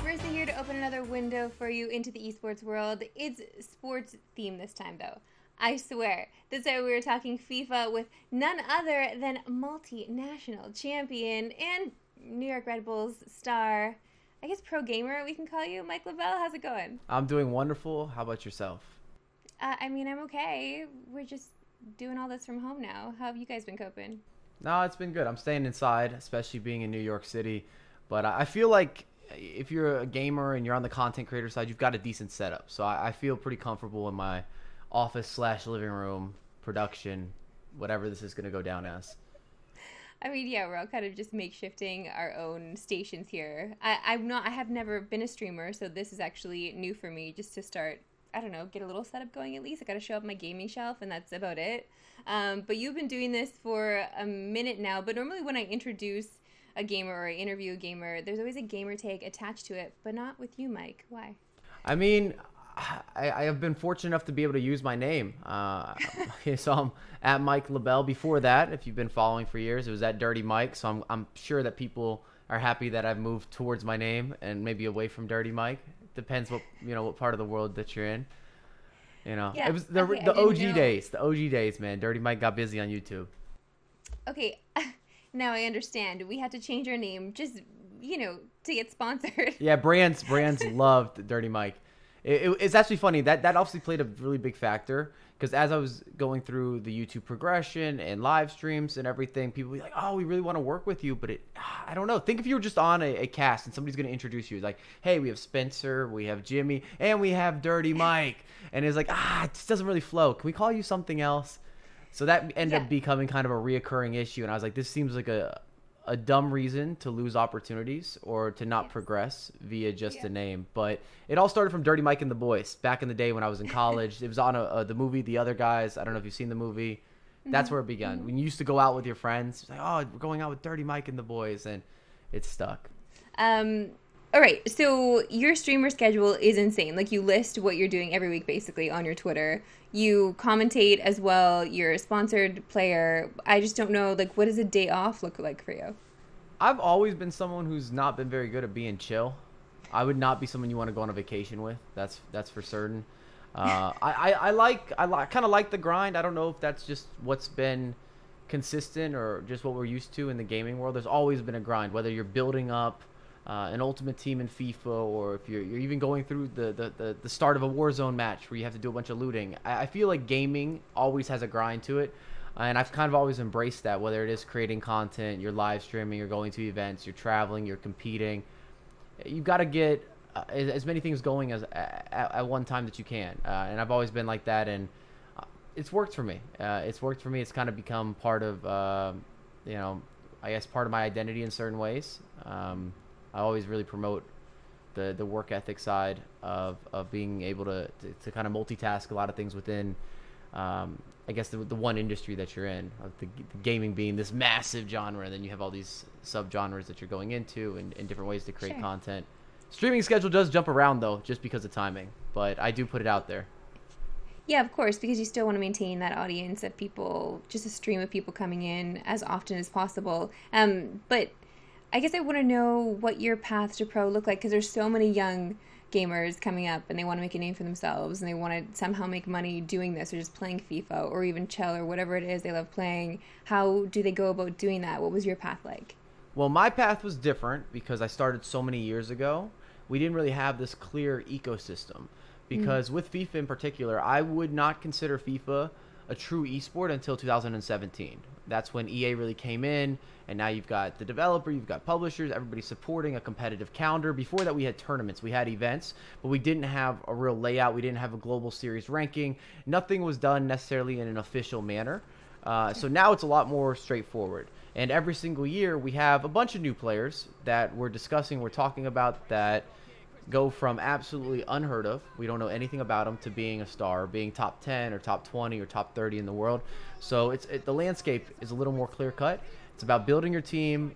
We're here to open another window for you into the esports world. It's sports themed this time, though. I swear. This time we were talking FIFA with none other than multinational champion and New York Red Bulls star, I guess pro gamer we can call you, Mike LaBelle. How's it going? I'm doing wonderful. How about yourself? I mean, I'm okay. We're just doing all this from home now. How have you guys been coping? No, it's been good. I'm staying inside, especially being in New York City. But I feel like if you're a gamer and you're on the content creator side, you've got a decent setup. So I feel pretty comfortable in my office/living room, production, whatever this is going to go down as. I mean, yeah, we're all kind of just makeshifting our own stations here. I have never been a streamer, so this is actually new for me, just to start, I don't know, get a little setup going at least. I got to show up my gaming shelf, and that's about it. But you've been doing this for a minute now. But normally when I introduce a gamer or I interview a gamer, there's always a gamer tag attached to it, but not with you, Mike. Why? I mean, I have been fortunate enough to be able to use my name. So I'm at Mike LaBelle. Before that, if you've been following for years, it was at Dirty Mike. So I'm sure that people are happy that I've moved towards my name and maybe away from Dirty Mike. Depends what part of the world that you're in. Yeah, it was the OG days. The OG days, man. Dirty Mike got busy on YouTube. Okay, now I understand. We had to change our name just to get sponsored. Yeah, brands loved Dirty Mike. It's actually funny that obviously played a really big factor, because as I was going through the YouTube progression and live streams and everything, people would be like, oh, we really want to work with you, but I don't know. Think if you were just on a cast and somebody's going to introduce you. It's like, hey, we have Spencer, we have Jimmy, and we have Dirty Mike. And it's like, it just doesn't really flow. Can we call you something else? So that ended up becoming kind of a reoccurring issue. And I was like, this seems like a dumb reason to lose opportunities or to not progress via just a name. But it all started from Dirty Mike and the Boys back in the day when I was in college. It was on the movie The Other Guys. I don't know if you've seen the movie. That's where it began. When you used to go out with your friends, like, oh, we're going out with Dirty Mike and the Boys, and it stuck. All right, so your streamer schedule is insane. Like, you list what you're doing every week basically on your Twitter. You commentate as well. You're a sponsored player. I just don't know, like, what does a day off look like for you? I've always been someone who's not been very good at being chill. I would not be someone you want to go on a vacation with. That's for certain. I kind of like the grind. I don't know if that's just what's been consistent or just what we're used to in the gaming world. There's always been a grind, whether you're building up an ultimate team in FIFA, or if you're even going through the start of a Warzone match where you have to do a bunch of looting. I feel like gaming always has a grind to it, and I've kind of always embraced that, whether it is creating content, you're live streaming, you're going to events, you're traveling, you're competing. You've got to get as many things going as at one time that you can, and I've always been like that, and it's worked for me. It's kind of become part of I guess part of my identity in certain ways. I always really promote the work ethic side of being able to kind of multitask a lot of things within, I guess, the one industry that you're in, the gaming being this massive genre, and then you have all these subgenres that you're going into and different ways to create content. Streaming schedule does jump around, though, just because of timing, but I do put it out there. Yeah, of course, because you still want to maintain that audience of people, just a stream of people coming in as often as possible. But I guess I want to know what your path to pro look like, because there's so many young gamers coming up and they want to make a name for themselves and they want to somehow make money doing this, or just playing FIFA or even chill or whatever it is they love playing. How do they go about doing that? What was your path like? Well, my path was different because I started so many years ago. We didn't really have this clear ecosystem, because with FIFA in particular, I would not consider FIFA a true esport until 2017. That's when EA really came in, and now you've got the developer, you've got publishers, everybody supporting a competitive calendar. Before that, we had tournaments, we had events, but we didn't have a real layout. We didn't have a global series ranking. Nothing was done necessarily in an official manner. So now it's a lot more straightforward. And every single year, we have a bunch of new players that we're discussing, we're talking about, that go from absolutely unheard of, we don't know anything about them, to being a star, being top 10 or top 20 or top 30 in the world. So the landscape is a little more clear cut. It's about building your team,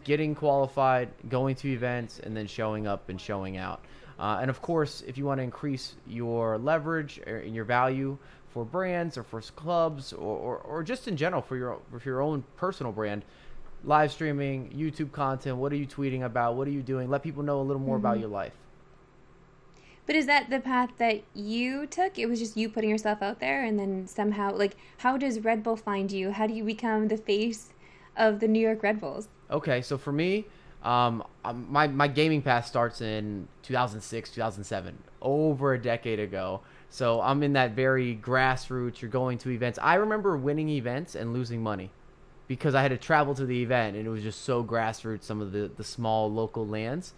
getting qualified, going to events, and then showing up and showing out. And of course, if you want to increase your leverage and your value for brands or for clubs, or just in general for your own personal brand, live streaming, YouTube content. What are you tweeting about? What are you doing? Let people know a little more about your life. But is that the path that you took? It was just you putting yourself out there, and then somehow, like, how does Red Bull find you? How do you become the face of the New York Red Bulls? Okay, so for me, my gaming path starts in 2006, 2007, over a decade ago. So I'm in that very grassroots. You're going to events. I remember winning events and losing money because I had to travel to the event, and it was just so grassroots, some of the small local lands.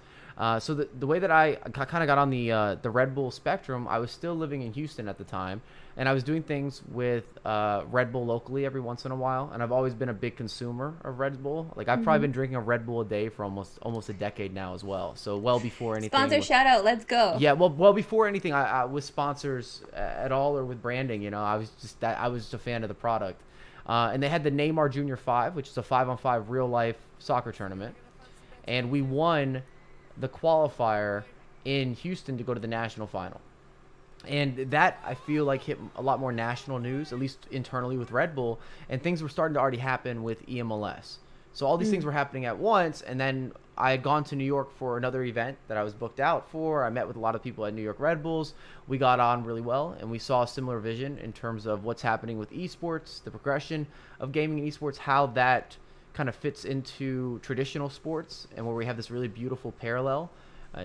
So the way that I kind of got on the Red Bull spectrum, I was still living in Houston at the time, and I was doing things with Red Bull locally every once in a while, and I've always been a big consumer of Red Bull. Like I've probably been drinking a Red Bull a day for almost a decade now as well. So well before anything. Sponsor shout out, let's go. Yeah, well before anything, I with sponsors at all or with branding, I was just a fan of the product. And they had the Neymar Junior 5, which is a 5-on-5 real life soccer tournament, and we won the qualifier in Houston to go to the national final. And that, I feel like, hit a lot more national news, at least internally with Red Bull, and things were starting to already happen with eMLS. So all these things were happening at once, and then I had gone to New York for another event that I was booked out for. I met with a lot of people at New York Red Bulls. We got on really well, and we saw a similar vision in terms of what's happening with esports, the progression of gaming and esports, how that kind of fits into traditional sports, and where we have this really beautiful parallel,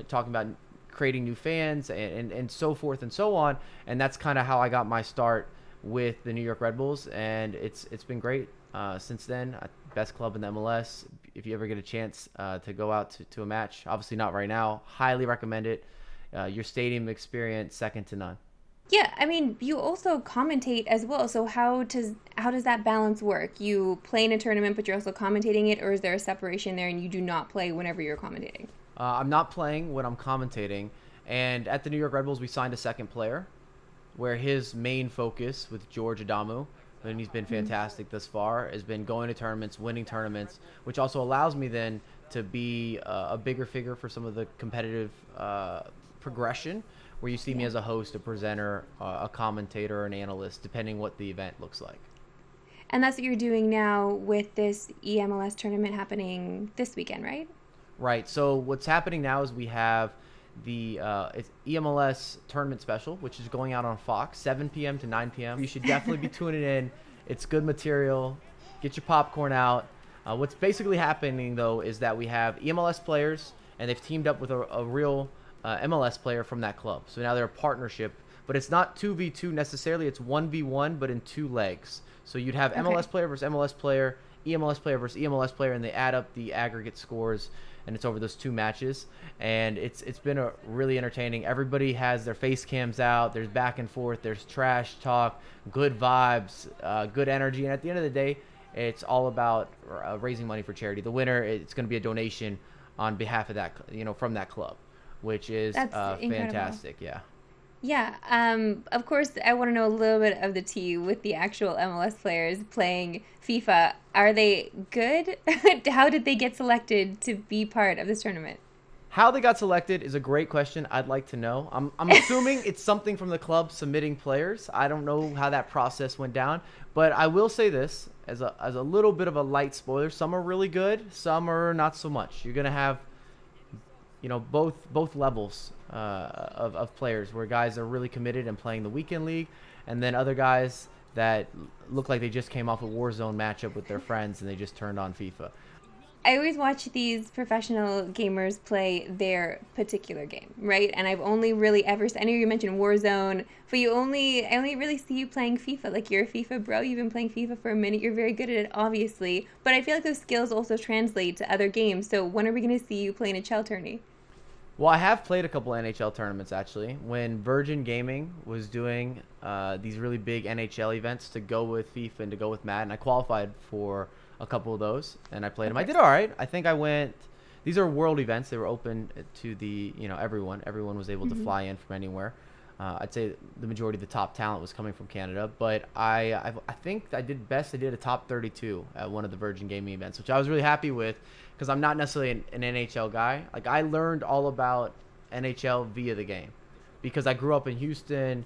talking about creating new fans and so forth and so on. And that's kind of how I got my start with the New York Red Bulls, and it's been great since then. Best club in the MLS. If you ever get a chance to go out to a match, obviously not right now, highly recommend it. Your stadium experience, second to none. Yeah, I mean, you also commentate as well. So how does that balance work? You play in a tournament, but you're also commentating it, or is there a separation there and you do not play whenever you're commentating? I'm not playing when I'm commentating. And at the New York Red Bulls, we signed a second player, where his main focus with George Adamu, and he's been fantastic thus far, has been going to tournaments, winning tournaments, which also allows me then to be a bigger figure for some of the competitive progression, where you see me as a host, a presenter, a commentator, an analyst, depending what the event looks like. And that's what you're doing now with this eMLS tournament happening this weekend, right? Right. So what's happening now is we have the it's eMLS tournament special, which is going out on Fox, 7 p.m. to 9 p.m. You should definitely be tuning in. It's good material. Get your popcorn out. What's basically happening, though, is that we have eMLS players, and they've teamed up with a real MLS player from that club. So now they're a partnership, but it's not 2v2 necessarily. It's 1v1, but in two legs. So you'd have MLS player versus MLS player, eMLS player versus eMLS player, and they add up the aggregate scores, and it's over those two matches. And it's been a really entertaining. Everybody has their face cams out. There's back and forth. There's trash talk, good vibes, good energy. And at the end of the day, it's all about raising money for charity. The winner, it's going to be a donation on behalf of that, from that club, which is fantastic. Yeah. Yeah. Of course, I want to know a little bit of the tea with the actual MLS players playing FIFA. Are they good? How did they get selected to be part of this tournament? How they got selected is a great question. I'd like to know. I'm assuming it's something from the club submitting players. I don't know how that process went down, but I will say this as a little bit of a light spoiler. Some are really good. Some are not so much. You're going to have both levels of players, where guys are really committed and playing the weekend league, and then other guys that look like they just came off a Warzone matchup with their friends and they just turned on FIFA. I always watch these professional gamers play their particular game, right? And I've only really ever, I know you mentioned Warzone, but I only really see you playing FIFA. Like, you're a FIFA bro, you've been playing FIFA for a minute, you're very good at it, obviously. But I feel like those skills also translate to other games. So when are we going to see you play in a Chell tourney? Well, I have played a couple NHL tournaments, actually. When Virgin Gaming was doing these really big NHL events to go with FIFA and to go with Madden, I qualified for a couple of those, and I played them. I did all right. I think I went. These are world events. They were open to the everyone. Everyone was able to fly in from anywhere. I'd say the majority of the top talent was coming from Canada, but I think I did best. I did a top 32 at one of the Virgin Gaming events, which I was really happy with, because I'm not necessarily an NHL guy. Like, I learned all about NHL via the game, because I grew up in Houston,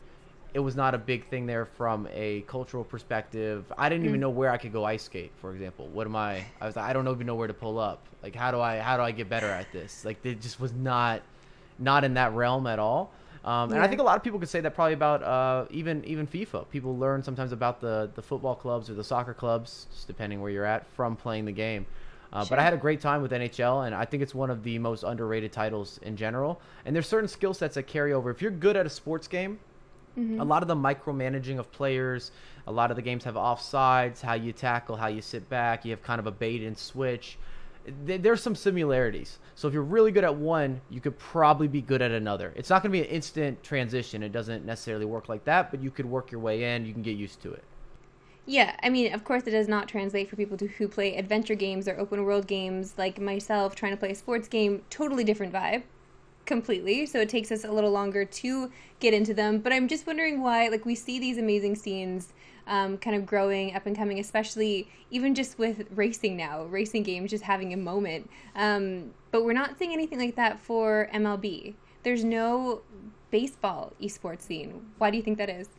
it was not a big thing there from a cultural perspective. I didn't even know where I could go ice skate, for example. I was like, I don't even know where to pull up. Like, how do I get better at this? Like, it just was not in that realm at all. And I think a lot of people could say that probably about even FIFA. People learn sometimes about the football clubs or the soccer clubs, just depending where you're at, from playing the game. But I had a great time with NHL, and I think it's one of the most underrated titles in general. And there's certain skill sets that carry over. If you're good at a sports game, a lot of the micromanaging of players, a lot of the games have offsides, how you tackle, how you sit back, you have kind of a bait and switch. There's some similarities. So if you're really good at one, you could probably be good at another. It's not going to be an instant transition. It doesn't necessarily work like that, but you could work your way in. You can get used to it. Yeah, I mean, of course, it does not translate for people who play adventure games or open world games like myself trying to play a sports game. Totally different vibe. Completely. So it takes us a little longer to get into them. But I'm just wondering why, like, we see these amazing scenes kind of growing up and coming, especially even just with racing now, racing games just having a moment. But we're not seeing anything like that for MLB. There's no baseball esports scene. Why do you think that is?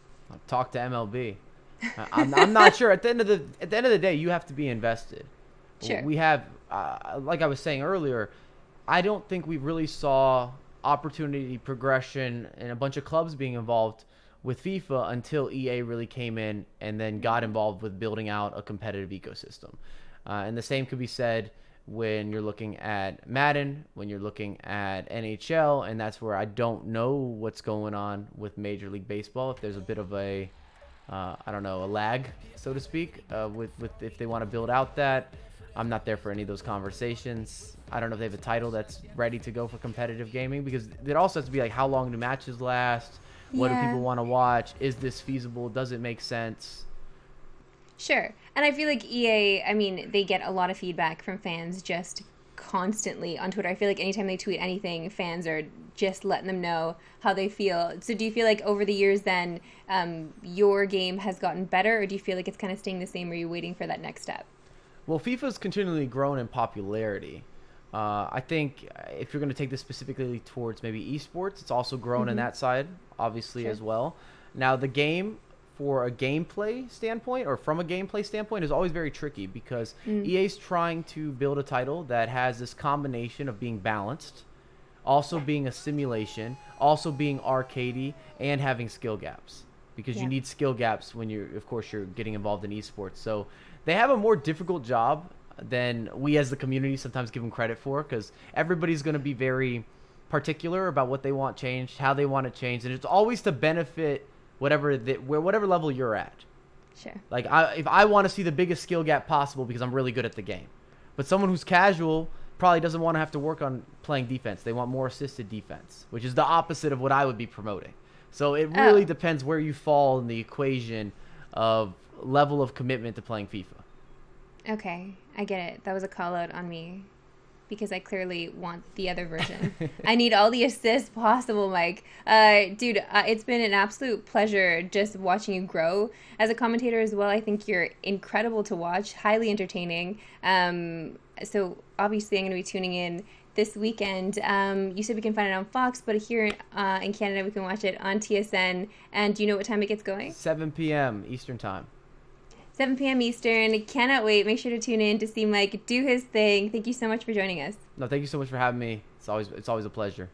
Talk to MLB. I'm not sure. At the end of the day, you have to be invested. Sure. We have, like I was saying earlier, I don't think we really saw opportunity progression and a bunch of clubs being involved with FIFA until EA really came in and then got involved with building out a competitive ecosystem. And the same could be said when you're looking at Madden, when you're looking at NHL, and that's where I don't know what's going on with Major League Baseball. If there's a bit of a a lag, so to speak, with if they want to build out that. I'm not there for any of those conversations. I don't know if they have a title that's ready to go for competitive gaming, because it also has to be like, how long do matches last? What do people want to watch? Is this feasible? Does it make sense? Sure. And I feel like EA, I mean, they get a lot of feedback from fans just constantly on Twitter. I feel like anytime they tweet anything, fans are just letting them know how they feel. So do you feel like over the years then your game has gotten better, or do you feel like it's kind of staying the same, or are you waiting for that next step? Well, FIFA's continually grown in popularity. I think if you're going to take this specifically towards maybe esports, it's also grown in that side, obviously, as well. Now, the game, for a gameplay standpoint, or from a gameplay standpoint, is always very tricky, because EA's trying to build a title that has this combination of being balanced, also being a simulation, also being arcadey, and having skill gaps, because you need skill gaps when you're getting involved in esports. So they have a more difficult job than we as the community sometimes give them credit for, because everybody's going to be very particular about what they want changed, how they want it changed, and it's always to benefit whatever level you're at. Sure. Like, if I want to see the biggest skill gap possible because I'm really good at the game, but someone who's casual probably doesn't want to have to work on playing defense. They want more assisted defense, which is the opposite of what I would be promoting. So it really depends where you fall in the equation of level of commitment to playing FIFA. Okay, I get it. That was a call out on me, because I clearly want the other version. I need all the assists possible, Mike. Dude, it's been an absolute pleasure just watching you grow as a commentator as well. I think you're incredible to watch, highly entertaining. So obviously I'm going to be tuning in this weekend. You said we can find it on Fox, but here in Canada we can watch it on TSN. And do you know what time it gets going? 7 p.m. Eastern Time. 7 p.m. Eastern. Cannot wait. Make sure to tune in to see Mike do his thing. Thank you so much for joining us. No, thank you so much for having me. It's always a pleasure.